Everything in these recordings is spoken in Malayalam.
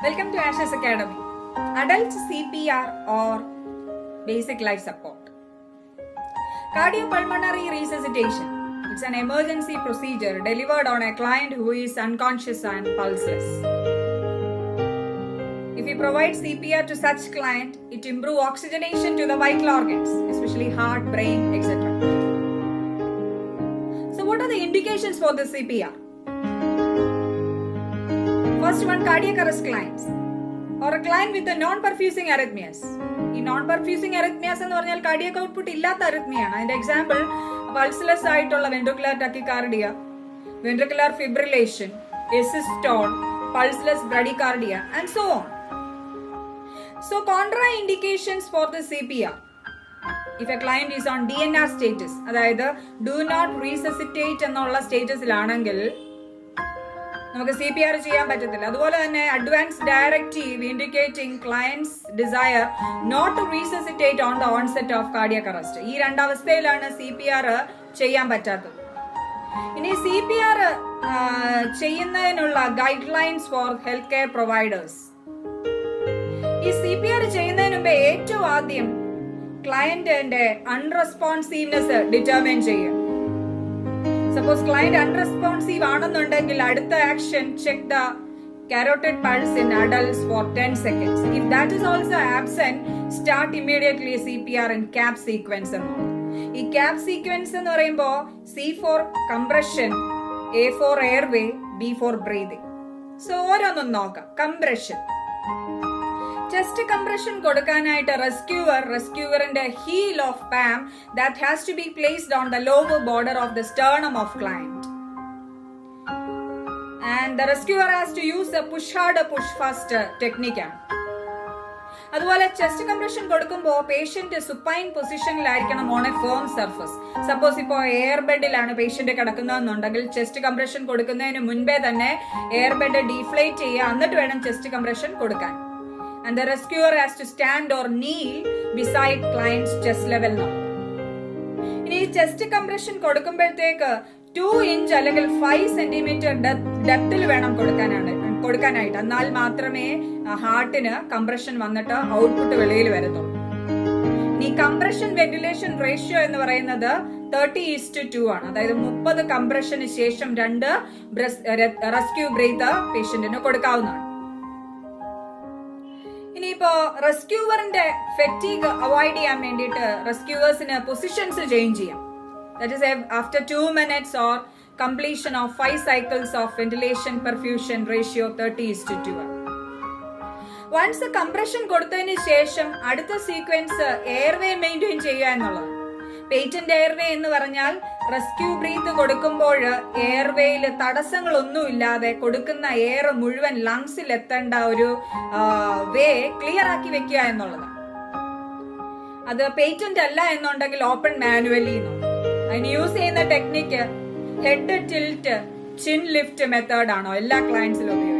Welcome to Ashes Academy. Adult CPR or basic life support. Cardiopulmonary resuscitation. It's an emergency procedure delivered on a client who is unconscious and pulseless. If we provide CPR to such client, it improves oxygenation to the vital organs, especially heart, brain, etc. So what are the indications for the CPR? First one, cardiac arrest clients or a client with a non-perfusing arrhythmias. ഈ നോൺ പെർഫ്യൂസിംഗ് അറിത്മിയാസ് എന്ന് പറഞ്ഞാൽ കാർഡിയക് ഔട്ട്പുട്ട് ഇല്ലാത്ത അറിത്മിയാണ്. അതിന്റെ എക്സാമ്പിൾ പൾസ്ലെസ് ആയിട്ടുള്ള ventricular tachycardia, ventricular fibrillation, asystole, pulseless bradycardia and so on. So contraindications for the CPR. If a client is on DNR status, അതായത് do not resuscitate എന്നുള്ള സ്റ്റേറ്റസിലാണെങ്കിൽ നമുക്ക് CPR ചെയ്യാൻ പറ്റത്തില്ല. അതുപോലെ തന്നെ advance directive indicating clients desire not to resuscitate on the onset of cardiac arrest. ഈ രണ്ടവസ്ഥയിലാണ് CPR ചെയ്യാൻ പറ്റാത്തത്. ഇനി CPR ചെയ്യുന്നതിനുള്ള guidelines for health care providers. ഈ CPR ചെയ്യുന്നതിന് മുമ്പ് ഏറ്റവും ആദ്യം ക്ലയന്റിന്റെ അൺറെസ്പോൺസീവ്നെസ് ഡിറ്റർമിൻ ചെയ്യും. സപ്പോസ് ക്ലയന്റ് അൺറെസ്പോൺസീവ് ആണെന്നുണ്ടെങ്കിൽ അടുത്ത action check the carotid pulse in adults for 10 seconds. If that is also absent, start immediately CPR in cap sequence. ഈ cap sequence എന്ന് പറയുമ്പോൾ C for compression, A for airway, B for breathing. So ഓരോന്നും നോക്കാം. കംപ്രഷൻ, ചെസ്റ്റ് കംപ്രഷൻ കൊടുക്കാനായിട്ട് റെസ്ക്യൂവറിന്റെ heel of palm that has to be placed on the lower border of the sternum of client and the rescuer has to use a push hard push fast ടെക്നിക്കാണ്. അതുപോലെ ചെസ്റ്റ് കംപ്രഷൻ കൊടുക്കുമ്പോൾ പേഷ്യന്റ് സുപ്പൈൻ പൊസിഷനിലായിരിക്കണം on a firm surface. Suppose ഇപ്പോൾ എയർ ബെഡിലാണ് പേഷ്യന്റ് കിടക്കുന്നതെന്നുണ്ടെങ്കിൽ ചെസ്റ്റ് കംപ്രഷൻ കൊടുക്കുന്നതിന് മുൻപേ തന്നെ എയർ ബെഡ് ഡീഫ്ലേറ്റ് ചെയ്യുക, എന്നിട്ട് വേണം ചെസ്റ്റ് കംപ്രഷൻ കൊടുക്കാൻ. And the rescuer has to stand or kneel beside client's chest level. ഇനി ചെസ്റ്റ് കംപ്രഷൻ കൊടുക്കുമ്പോഴത്തേക്ക് 2 ഇഞ്ച് അല്ലെങ്കിൽ 5 സെന്റിമീറ്റർ ഡെപ്തിൽ വേണം കൊടുക്കാനായിട്ട്. എന്നാൽ മാത്രമേ ഹാർട്ടിന് കംപ്രഷൻ വന്നിട്ട് ഔട്ട്പുട്ട് വെളിയിൽ വരത്തുള്ളൂ. ഇനി കംപ്രഷൻ വെന്റിലേഷൻ റേഷ്യോ എന്ന് പറയുന്നത് 30:2 ആണ്. അതായത് 30 കംപ്രഷന് ശേഷം 2 റെസ്ക്യൂ ബ്രീത്ത് പേഷ്യന്റിന് കൊടുക്കാവുന്നതാണ്. ഇനിയിപ്പോ റെസ്ക്യൂവറിന്റെ ഫെറ്റീഗ് അവോയ്ഡ് ചെയ്യാൻ വേണ്ടിയിട്ട് റെസ്ക്യൂവേഴ്സിന് പൊസിഷൻസ് ചേഞ്ച് ചെയ്യാം. That is after 2 minutes or completion of 5 cycles of ventilation perfusion ratio 30:2 ആണ്. വൺസ് കംപ്രഷൻ കൊടുത്തതിന് ശേഷം അടുത്ത സീക്വൻസ് എയർവേ മെയിൻറ്റെയിൻ ചെയ്യുക എന്നുള്ളതാണ്. പേറ്റന്റ് എയർവേ എന്ന് പറഞ്ഞാൽ റെസ്ക്യൂ ബ്രീത്ത് കൊടുക്കുമ്പോൾ എയർവേയിൽ തടസ്സങ്ങളൊന്നുമില്ലാതെ കൊടുക്കുന്ന എയർ മുഴുവൻ ലങ്സിൽ എത്തേണ്ട ഒരു വേ ക്ലിയർ ആക്കി വെക്കുക എന്നുള്ളതാണ്. അത് പേറ്റന്റ് അല്ല എന്നുണ്ടെങ്കിൽ ഓപ്പൺ മാനുവലി എന്നുള്ളത്. അതിന് യൂസ് ചെയ്യുന്ന technique head tilt chin lift method ആണോ എല്ലാ ക്ലയൻസിലും ഉപയോഗിക്കുന്നത്.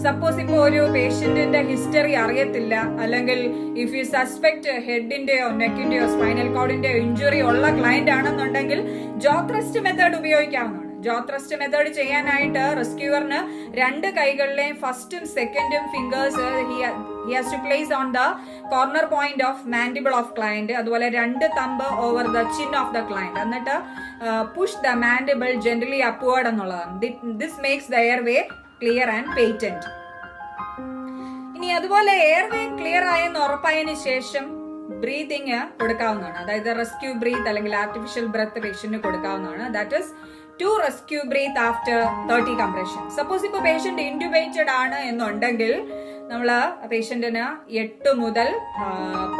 സപ്പോസ് ഇപ്പോൾ ഒരു പേഷ്യന്റിന്റെ ഹിസ്റ്ററി അറിയത്തില്ല, അല്ലെങ്കിൽ ഇഫ് യു സസ്പെക്ട് ഹെഡിന്റെയോ നെക്കിന്റെയോ സ്പൈനൽ കോഡിന്റെയോ ഇഞ്ചുറി ഉള്ള ക്ലയന്റ് ആണെന്നുണ്ടെങ്കിൽ ജോ ത്രസ്റ്റ് മെത്തേഡ് ഉപയോഗിക്കാവുന്നതാണ്. ജോ ത്രസ്റ്റ് മെത്തേഡ് ചെയ്യാനായിട്ട് റെസ്ക്യൂവറിന് 2 കൈകളിലെയും ഫസ്റ്റും സെക്കൻഡും fingers he has to place on the corner point of mandible of client. അതുപോലെ 2 thumb over the chin of the client. എന്നിട്ട് push the mandible gently upward എന്നുള്ളതാണ്. This makes the airway clear and patent. ഇനി അതുപോലെ എയർവേ ക്ലിയർ ആയെന്ന് ഉറപ്പായതിനു ശേഷം ബ്രീതിങ് കൊടുക്കാവുന്നതാണ്. അതായത് റെസ്ക്യൂ ബ്രീത്ത് അല്ലെങ്കിൽ ആർട്ടിഫിഷ്യൽ ബ്രെത്ത് പേഷ്യന്റിന് കൊടുക്കാവുന്നതാണ്. That is to rescue breath after 30 compression. Suppose ഇപ്പോൾ പേഷ്യന്റ് ഇൻറ്റുബേറ്റഡ് ആണ് എന്നുണ്ടെങ്കിൽ നമ്മള് പേഷ്യന്റിന് 8 മുതൽ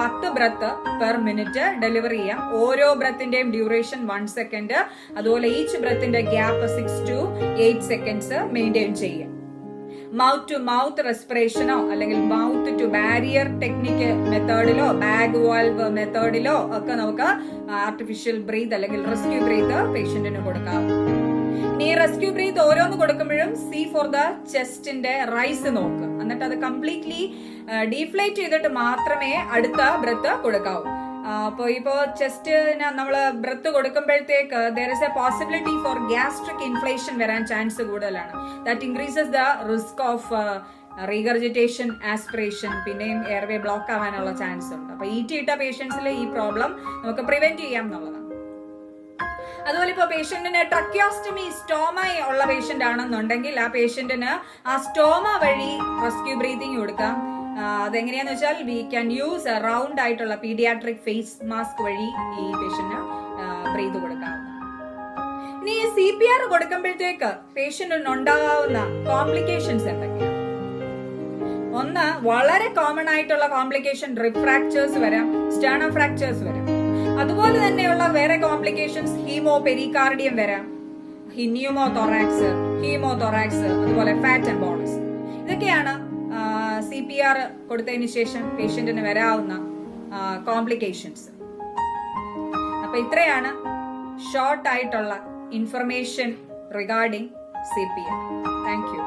10 ബ്രത്ത് പെർ മിനിറ്റ് ഡെലിവറി ചെയ്യാം. ഓരോ ബ്രത്തിന്റെയും ഡ്യൂറേഷൻ 1 സെക്കൻഡ്. അതുപോലെ ഈച്ച് ബ്രത്തിന്റെ ഗ്യാപ്പ് 6 to 8 സെക്കൻഡ്സ് മെയിൻറ്റെയിൻ ചെയ്യാം. മൗത്ത് ടു മൗത്ത് റെസ്പിറേഷനോ അല്ലെങ്കിൽ മൗത്ത് ടു ബാരിയർ ടെക്നിക്ക് മെത്തേഡിലോ ബാഗ് വാൽവ് മെത്തേഡിലോ ഒക്കെ നമുക്ക് ആർട്ടിഫിഷ്യൽ ബ്രീത്ത് അല്ലെങ്കിൽ റെസ്ക്യൂ ബ്രീത്ത് പേഷ്യന്റിന് കൊടുക്കാം. ഈ റെസ്ക്യൂ ബ്രീത്ത് ഓരോന്ന് കൊടുക്കുമ്പോഴും സി ഫോർ ദ ചെസ്റ്റിന്റെ റൈസ് നോക്കുക. എന്നിട്ട് അത് കംപ്ലീറ്റ്ലി ഡീഫ്ലേറ്റ് ചെയ്തിട്ട് മാത്രമേ അടുത്ത ബ്രത്ത് കൊടുക്കാവൂ. അപ്പോൾ ഇപ്പോൾ ചെസ്റ്റിന് നമ്മൾ ബ്രത്ത് കൊടുക്കുമ്പോഴത്തേക്ക് there is a possibility for gastric inflation വരാൻ ചാൻസ് കൂടുതലാണ്. That increases the risk of regurgitation, aspiration, പിന്നെയും എയർവേ ബ്ലോക്ക് ആവാനുള്ള ചാൻസ് ഉണ്ട്. അപ്പൊ ET ഇട്ട പേഷ്യൻസിൽ ഈ പ്രോബ്ലം നമുക്ക് പ്രിവെന്റ് ചെയ്യാം എന്നുള്ളതാണ്. അതുപോലെ ഇപ്പോൾ പേഷ്യന്റിന് ട്രക്കിയോസ്റ്റമി, സ്റ്റോമ ഉള്ള പേഷ്യന്റ് ആണെന്നുണ്ടെങ്കിൽ ആ പേഷ്യന്റിന് ആ സ്റ്റോമ വഴി റെസ്ക്യൂ ബ്രീതിങ് കൊടുക്കാം. അതെങ്ങനെയാന്ന് വെച്ചാൽ വി ക്യാൻ യൂസ് റൗണ്ട് ആയിട്ടുള്ള പീഡിയാട്രിക് ഫേസ് മാസ്ക് വഴി ഈ പേഷ്യന്റിന് ബ്രീത് കൊടുക്കാവുന്നതാണ്. ഇനി ഈ CPR കൊടുക്കുമ്പോഴത്തേക്ക് പേഷ്യന്റിന് ഉണ്ടാകാവുന്ന കോംപ്ലിക്കേഷൻസ് എന്തൊക്കെയാണ്? ഒന്ന്, വളരെ കോമൺ ആയിട്ടുള്ള കോംപ്ലിക്കേഷൻ റിബ് ഫ്രാക്ചേഴ്സ് വരാം, സ്റ്റേർണം ഫ്രാക്ചേഴ്സ് വരാം. അതുപോലെ തന്നെയുള്ള വേറെ കോംപ്ലിക്കേഷൻസ് ഹീമോപെരികാർഡിയം വരാം, ന്യൂമോതൊറാക്സ്, ഹീമോതൊറാക്സ്, അതുപോലെ ഫാറ്റ് എംബോളിസം. ഇതൊക്കെയാണ് CPR കൊടുത്തതിന് ശേഷം പേഷ്യന്റിന് വരാവുന്ന കോംപ്ലിക്കേഷൻസ്. അപ്പൊ ഇത്രയാണ് ഷോർട്ട് ആയിട്ടുള്ള information regarding CPR. Thank you.